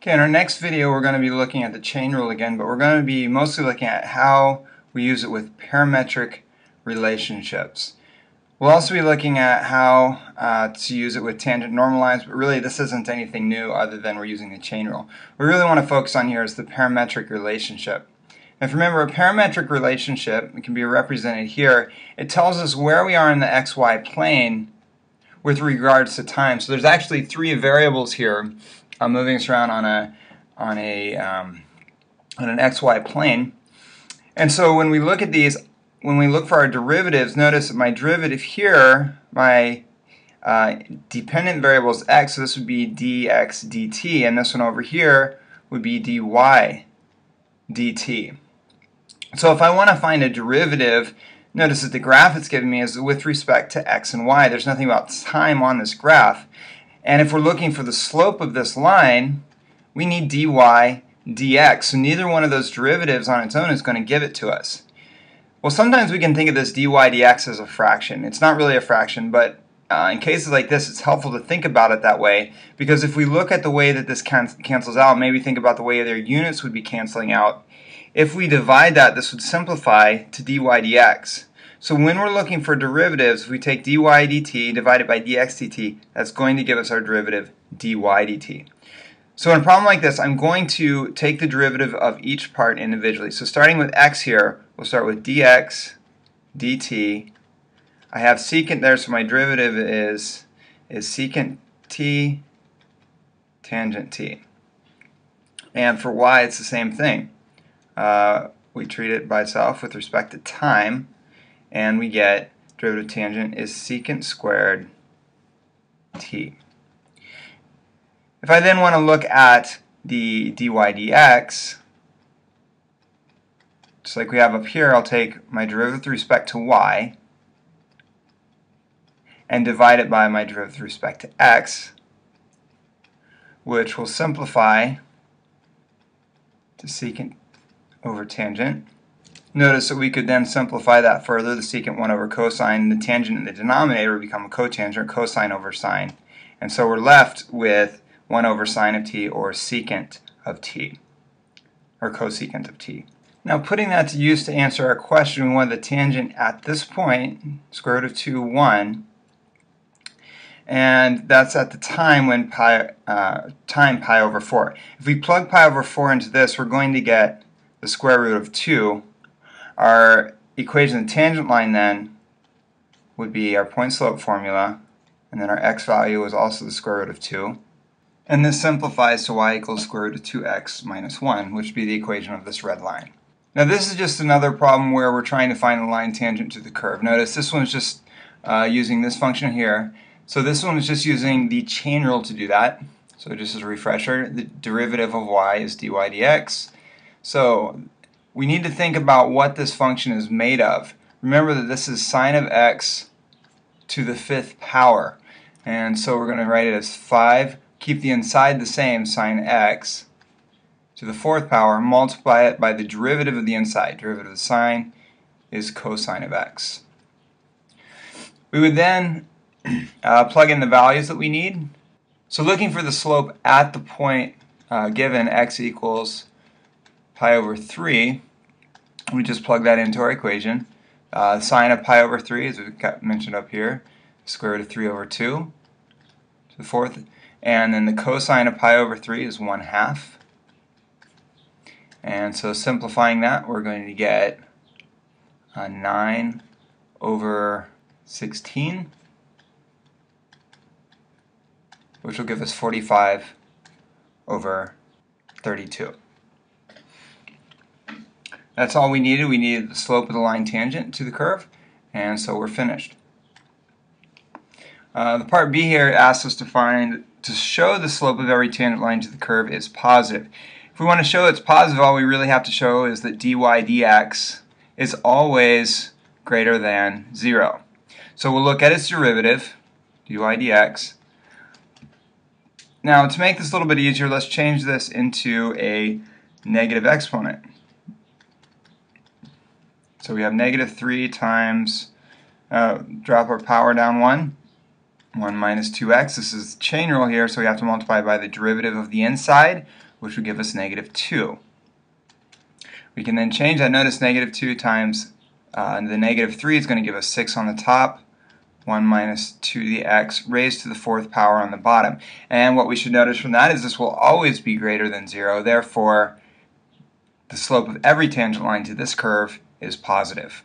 Okay, in our next video we're going to be looking at the chain rule again, but we're going to be mostly looking at how we use it with parametric relationships. We'll also be looking at how to use it with tangent normalized, but really this isn't anything new other than we're using the chain rule. What we really want to focus on here is the parametric relationship. If you remember, a parametric relationship, it can be represented here, it tells us where we are in the xy plane with regards to time. So there's actually three variables here moving us around on an xy plane. And so when we look at these, when we look for our derivatives, notice that my derivative here, my dependent variable is x, so this would be dx dt, and this one over here would be dy dt. So if I want to find a derivative, notice that the graph it's given me is with respect to x and y. There's nothing about time on this graph. And if we're looking for the slope of this line, we need dy dx. So neither one of those derivatives on its own is going to give it to us. Well, sometimes we can think of this dy dx as a fraction. It's not really a fraction, but in cases like this, it's helpful to think about it that way, because if we look at the way that this cancels out, maybe think about the way their units would be canceling out. If we divide that, this would simplify to dy dx. So when we're looking for derivatives, if we take dy dt divided by dx dt, that's going to give us our derivative dy dt. So in a problem like this, I'm going to take the derivative of each part individually. So starting with x here, we'll start with dx dt. I have secant there, so my derivative is secant t tangent t. And for y, it's the same thing. We treat it by itself with respect to time, and we get derivative tangent is secant squared t. If I then want to look at the dy dx, just like we have up here, I'll take my derivative with respect to y and divide it by my derivative with respect to x, which will simplify to secant over tangent. Notice that we could then simplify that further. The secant 1 over cosine, the tangent in the denominator would become a cotangent, cosine over sine. And so we're left with 1 over sine of t, or secant of t, or cosecant of t. Now putting that to use to answer our question, we want the tangent at this point, square root of 2, 1, and that's at the time when pi over 4. If we plug pi over 4 into this, we're going to get the square root of 2. Our equation of the tangent line then would be our point slope formula, and then our x value is also the square root of 2. And this simplifies to y equals square root of 2x minus 1, which would be the equation of this red line. Now this is just another problem where we're trying to find the line tangent to the curve. Notice this one's just using this function here. So this one is just using the chain rule to do that. So just as a refresher, the derivative of y is dy dx. So we need to think about what this function is made of. Remember that this is sine of x to the 5th power. And so we're going to write it as 5, keep the inside the same, sine x to the 4th power, multiply it by the derivative of the inside. Derivative of the sine is cosine of x. We would then plug in the values that we need. So looking for the slope at the point given, x equals pi over 3, we just plug that into our equation. Sine of pi over 3, as we mentioned up here, square root of 3 over 2 to the 4th, and then the cosine of pi over 3 is 1/2. And so simplifying that, we're going to get 9 over 16, which will give us 45 over 32. That's all we needed. We needed the slope of the line tangent to the curve, and so we're finished. The part B here asks us to show the slope of every tangent line to the curve is positive. If we want to show it's positive, all we really have to show is that dy dx is always greater than 0. So we'll look at its derivative, dy dx. Now to make this a little bit easier, let's change this into a negative exponent. So we have negative 3 times, drop our power down 1, 1 minus 2x. This is the chain rule here, so we have to multiply by the derivative of the inside, which would give us negative 2. We can then change that. Notice negative 2 times the negative 3 is going to give us 6 on the top, 1 minus 2 to the x raised to the 4th power on the bottom. And what we should notice from that is this will always be greater than 0. Therefore, the slope of every tangent line to this curve is positive.